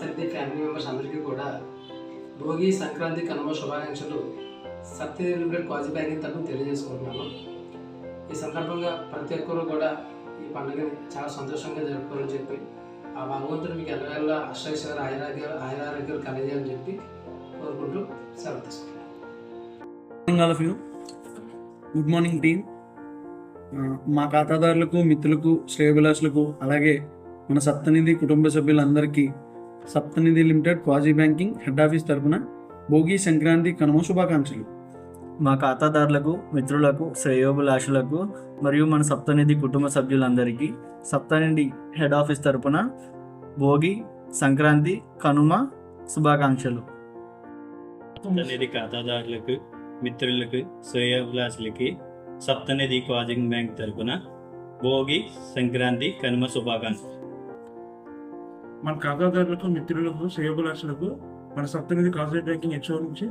సప్తనిధి family members అందరికీ కూడా భోగి సంక్రాంతి కనుమ శుభాకాంక్షలు సప్తనిధి లిమిటెడ్ క్వాజీ బ్యాంకింగ్ తరఫున తెలియజేసుకుంటున్నాను. ఈ సందర్భంగా ప్రతి ఒక్కరూ కూడా ఈ పండుగని చాలా సంతోషంగా జరుపుకోవాలని చెప్పి ఆ భగవంతుడు మీకు ఎల్లవేళ అష్టైశ్వర్య ఆయురారోగ్యాలు కలిగేయాలని చెప్పి కోరుకుంటూ సెలవు తీసుకుంటాను. Good morning team. మా ఖాతాదారులకు, మిత్రులకు, శ్రేయోభిలాషులకు, అలాగే మన సప్తనిధి కుటుంబ సభ్యులందరికీ Saptanidhi limited quasi banking head office తరఫున భోగి సంక్రాంతి కనుమ శుభాకాంక్షలు. మా ఖాతాదారులకు, మిత్రులకు, శ్రేయోభిలాషులకు మరియు మన సప్తనిధి కుటుంబ సభ్యులందరికీ సప్తనిధి హెడ్ ఆఫీస్ తరపున భోగి సంక్రాంతి కనుమ శుభాకాంక్షలు. సప్తనిధి ఖాతాదారులకు, మిత్రులకు, శ్రేయోభిలాషులకి సప్తనిధి క్వాజీ బ్యాంక్ తరపున భోగి సంక్రాంతి కనుమ శుభాకాంక్షలు. మన ఖాతాదారులకు, మిత్రులకు, శ్రేయోభిలాషులకు మన సప్తనిధి క్వాజీ బ్యాంకింగ్ హెచ్ఓ నుంచి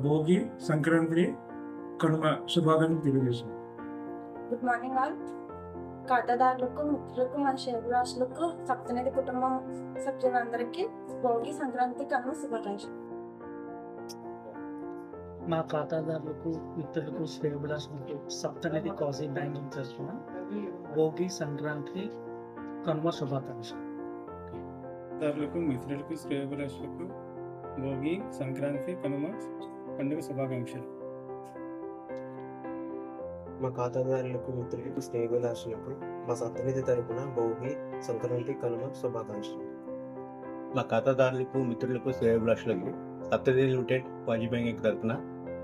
భోగి సంక్రాంతి కనుమ శుభాకాంక్షలు తెలియజేస్తాం. Good morning all. ఖాతాదారులకు, మిత్రులకు, మన శ్రేయోభిలాషులకు సప్తనిధి కుటుంబం సభ్యులందరికీ భోగి సంక్రాంతి కనుమ శుభాకాంక్షలు. మా ఖాతాదారులకు, మిత్రులకు, శ్రేయోభిలాషులకు సప్తనిధి క్వాజీ బ్యాంకింగ్ తరఫున భోగి సంక్రాంతి కనుమ శుభాకాంక్షలు. ఖాతాదారులకు, మిత్రులకు, శ్రేయోభిలాషులకు భోగి సంక్రాంతి కనుమ పండుగ శుభాకాంక్షలు. మా ఖాతాదారులకు, మిత్రులకు, శ్రేయోభిలాషులకు మా సప్తనిధి తరపున భోగి సంక్రాంతి కనుమ శుభాకాంక్షలు. మా ఖాతాదారులకు, మిత్రులకు, శ్రేయోభిలాషులకు సప్తనిధి లిమిటెడ్ క్వాజీ బ్యాంకింగ్ తరపున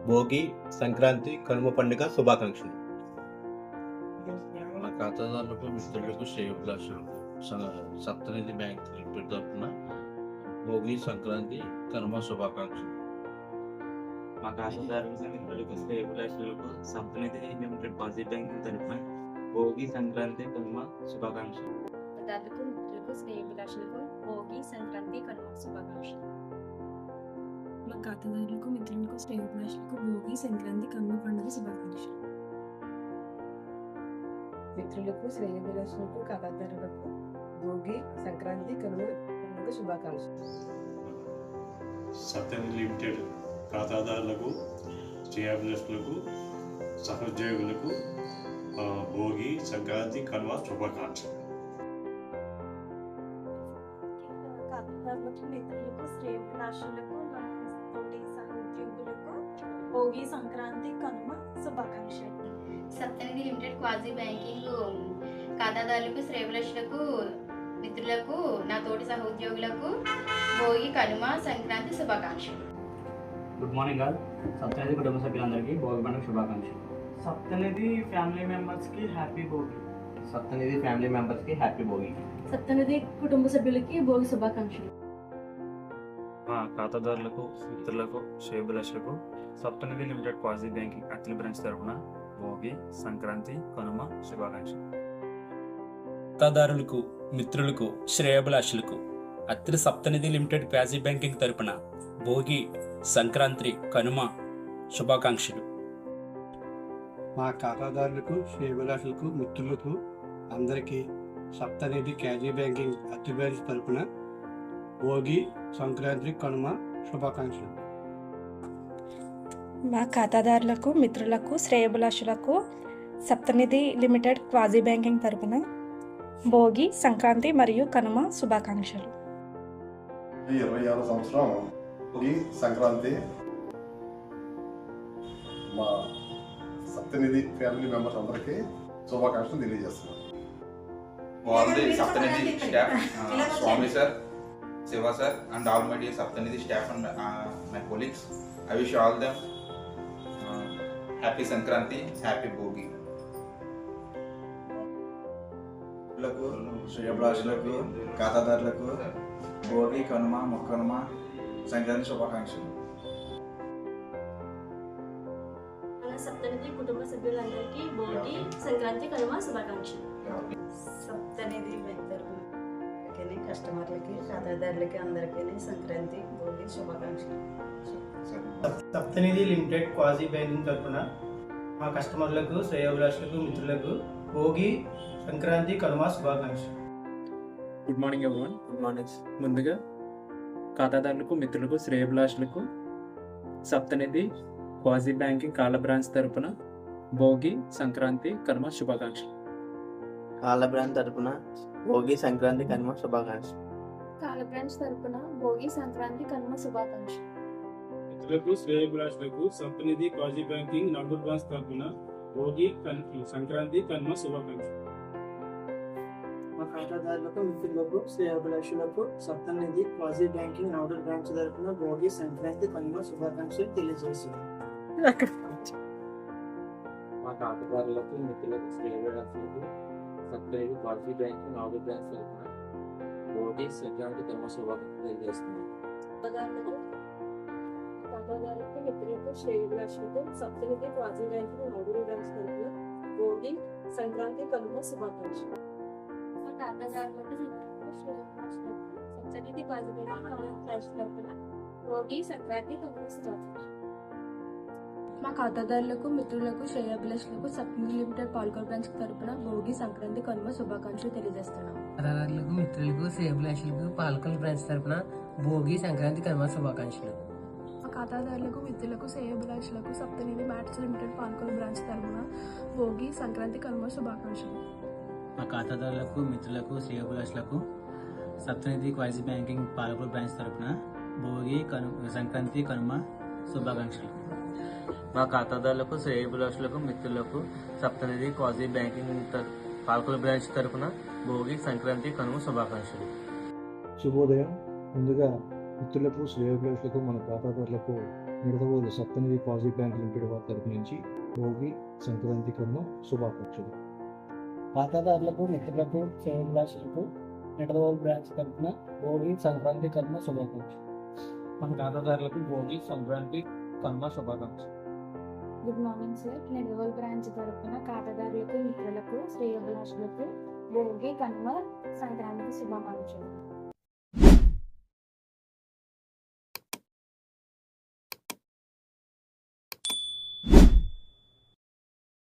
భోగి సంక్రాంతి కనుమ పండుగ శుభాకాంక్షలు. మా ఖాతాదారులకు, మిత్రులకు, శ్రేయోభిలాషులకు సప్తనిధి బ్యాంక్ లిమిటెడ్ తరపున భోగి సంక్రాంతి కనుమ శుభాకాంక్షలు. మా ఖాతాదారులకు, మిత్రులకు, శ్రేయోభిలాషులకు సప్తనిధి లిమిటెడ్ క్వాజీ బ్యాంకింగ్ తరపున భోగి సంక్రాంతి కనుమ శుభాకాంక్షలు. ఖాతాదారులకు, మిత్రులకు, శ్రేయోభిలాషులకు భోగి సంక్రాంతి కనుమ శుభాకాంక్షలు. మా ఖాతాదారులకు, మిత్రులకు, శ్రేయోభిలాషులకు భోగి సంక్రాంతి కనుమ పండుగ శుభాకాంక్షలు. మిత్రులకు, శ్రేయోభిలాషులకు, ఖాతాదారులకు భోగి సంక్రాంతి కనుమ పండుగ శుభాకాంక్షలు. సప్తనిధి లిమిటెడ్ ఖాతాదారులకు, శ్రేయోభిలాషులకు, సహోద్యోగులకు భోగి సంక్రాంతి కనుమ శుభాకాంక్షలు. ఖాతాదారులకు, మిత్రులకు, శ్రేయోభిలాషులకు, తోటి సహోద్యోగులకు భోగి సంక్రాంతి కనుమ శుభాకాంక్షలు. సప్తనిధి లిమిటెడ్ క్వాజీ బ్యాంకింగ్ ఖాతాదారులకు, శ్రేయోభిలాషులకు, మిత్రులకు, నా తోటి సహోద్యోగులకు భోగి కనుమ సంక్రాంతి శుభాకాంక్షలు. Good morning all. సప్తనిధి కుటుంబ సభ్యులందరికీ భోగి పండుగ శుభాకాంక్షలు. సప్తనిధి ఫ్యామిలీ మెంబర్స్కి హ్యాపీ భోగి. సప్తనిధి ఫ్యామిలీ మెంబర్స్కి హ్యాపీ భోగి. సప్తనిధి కుటుంబ సభ్యులకి భోగి శుభాకాంక్షలు. మా ఖాతాదారులకు, మిత్రులకు, శ్రేయోభిలాషులకు Saptanidhi limited quasi banking Attili branch తరపున భోగి సంక్రాంతి కనుమ శుభాకాంక్షలు. ఖాతాదారులకు, మిత్రులకు, శ్రేయోభిలాషులకు Attili Saptanidhi limited quasi banking తరపున భోగి సంక్రాంతి కనుమ శుభాకాంక్షలు. మా ఖాతాదారులకు, శ్రేయోభిలాషులకు, మిత్రులకు అందరికీ సప్తనిధి క్వాజీ బ్యాంకింగ్ అత్తి బ్రాంచ్ తరపున భోగి సంక్రాంతి కనుమ శుభాకాంక్షలు. మా ఖాతాదారులకు, మిత్రులకు, శ్రేయోభిలాషులకు సప్తనిధి లిమిటెడ్ క్వాజీ బ్యాంకింగ్ తరపున భోగి సంక్రాంతి మరియు కనుమ శుభాకాంక్షలు. 26వ సంవత్సరం భోగి సంక్రాంతి మా సప్తనిధి ఫ్యామిలీ మెంబర్స్ అందరికీ శుభాకాంక్షలు తెలియజేస్తున్నాం. All the Saptanidhi staff, Swami sir, Siva sir, and all my dear Saptanidhi staff and my colleagues, I wish all them happy Sankranti, happy Bhogi. శ్రేయోభిలాషులకు, ఖాతాదారులకు భోగి కనుమ మొక్కనుమ సంక్రాంతి శుభాకాంక్షలు. మన సప్తనిధి కుటుంబ సభ్యులందరికీ భోగి సంక్రాంతి కనుమ శుభాకాంక్షలు. సప్తనిధి బ్యాంక్ తరఫున కస్టమర్లకి, ఖాతాదారులకి అందరికీ సంక్రాంతి భోగి శుభాకాంక్షలు. సప్తనిధి లిమిటెడ్ క్వాజీ బ్యాంకింగ్ తరఫున మా కస్టమర్లకు, శ్రేయోభిలాషులకు, మిత్రులకు భోగి సంక్రాంతి కనుమ శుభాకాంక్షలు. Good morning everyone. Good morning. ముందుగా ఖాతాదారులకు మిత్రులకు శ్రేయభిలాషులకు సప్తనిధి క్వాజీ బ్యాంకింగ్ కాళ్ళ బ్రాంచ్ తరపున భోగి సంక్రాంతి కనుమ శుభాకాంక్షలు. కాళ్ళ బ్రాంచ్ తరపున భోగి సంక్రాంతి కనుమ శుభాకాంక్షలు. కాల బ్రాంచ్ తరపున భోగి సంక్రాంతి కనుమ శుభాకాంక్షలు. మిత్రులకు శ్రేయభిలాషులకు సప్తనిధి క్వాజీ బ్యాంకింగ్ నాగూర్ బ్రాంచ్ తరపున భోగి సంక్రాంతి కనుమ శుభాకాంక్షలు. మా ఖాతాదారులకు మిత్రులకు శ్రేయోభిలాషులకు సప్తనిధి క్వాజీ బ్యాంకింగ్ నోడల్ బ్రాంచ్ తరపున భోగి సంక్రాంతి కనుమ శుభాకాంక్షలు తెలియజేస్తున్నాం. మా ఖాతాదారులకు మిత్రులకు శ్రేయభిలాషులకు సప్తనిధి క్వాజీ బ్యాంకింగ్ నోడల్ బ్రాంచ్ తరపున భోగి సంక్రాంతి కనుమ శుభాకాంక్షలు తెలియజేస్తున్నాం. ఖాతాదారులకు మిత్రులకు శ్రేయోభిలాషులకు సప్తనిధి క్వాజీ బ్యాంకింగ్ నోడల్ బ్రాంచ్ తరపున భోగి సంక్రాంతి కనుమ శుభాకాంక్షలు. మా ఖాతాదారులకు మిత్రులకు శ్రేయోభిలాషులకు సప్తనిధి క్వాజీ బ్యాంకింగ్ నోడల్ బ్రాంచ్ తరపున భోగి సంక్రాంతి కనుమ శుభాకాంక్షలు. మా ఖాతాదారులకు మిత్రులకు శ్రేయోభిలాషులకు సప్తనిధి లిమిటెడ్ పాల్గొన బ్రాంచ్ తరపున భోగి సంక్రాంతి కనుమ శుభాకాంక్షలు తెలియజేస్తున్నాం. ఖాతాదారులకు మిత్రులకు శ్రేయభిలాషులకు పాలకొల బ్రాంచ్ తరపున భోగి సంక్రాంతి కనుమ శుభాకాంక్షలు. మా ఖాతాదారులకు మిత్రులకు శ్రేయోభిలాషులకు సప్తనిధి మ్యాట్స్ లిమిటెడ్ పాల్గొన బ్రాంచ్ తరపున భోగి సంక్రాంతి కనుమ శుభాకాంక్షలు. మా ఖాతాదారులకు మిత్రులకు శ్రేయోభిలాషులకు సప్తనిధి క్వాజీ బ్యాంకింగ్ పాలకొల బ్రాంచ్ తరపున భోగి సంక్రాంతి కనుమ శుభాకాంక్షలు. మా ఖాతాదారులకు శ్రేయభిలాషులకు మిత్రులకు సప్తనిధి క్వాజీ బ్యాంకింగ్ పాలకొల బ్రాంచ్ తరపున భోగి సంక్రాంతి కనుమ శుభాకాంక్షలు. శుభోదయం. ముందుగా మిత్రులకు శ్రేయోభిలాషులకు మన ఖాతాదారులకు నిడదవోలు సప్తనిధి క్వాజీ బ్యాంక్ లిమిటెడ్ వారి తరపు నుంచి భోగి సంక్రాంతి కనుమ శుభాకాంక్షలు. ఖాతాదారులకు మిత్రులకు శ్రేయోభిలాషులకు నిడదవోలు బ్రాంచ్ తరపున భోగి సంక్రాంతి కనుమ శుభాకాంక్షలు. మన ఖాతాదారులకు భోగి సంక్రాంతి కనుమ శుభాకాంక్షలు. Good morning sir. Nidadavolu branch తరపున ఖాతాదారులకు మిత్రులకు శ్రేయోభిలాషులకు భోగి కనుమ సంక్రాంతి శుభాకాంక్షలు.